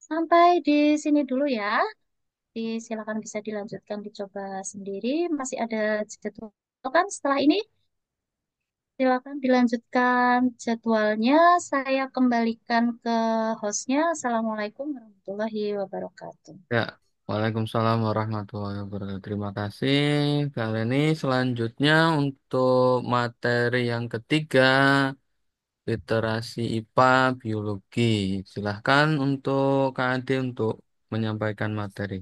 Sampai di sini dulu ya. Silakan bisa dilanjutkan dicoba sendiri. Masih ada jadwal kan setelah ini? Silakan dilanjutkan jadwalnya. Saya kembalikan ke hostnya. Assalamualaikum warahmatullahi wabarakatuh. Ya, Waalaikumsalam warahmatullahi wabarakatuh. Terima kasih, Kak Leni. Selanjutnya untuk materi yang ketiga, literasi IPA Biologi. Silahkan untuk Kak Ade untuk menyampaikan materi.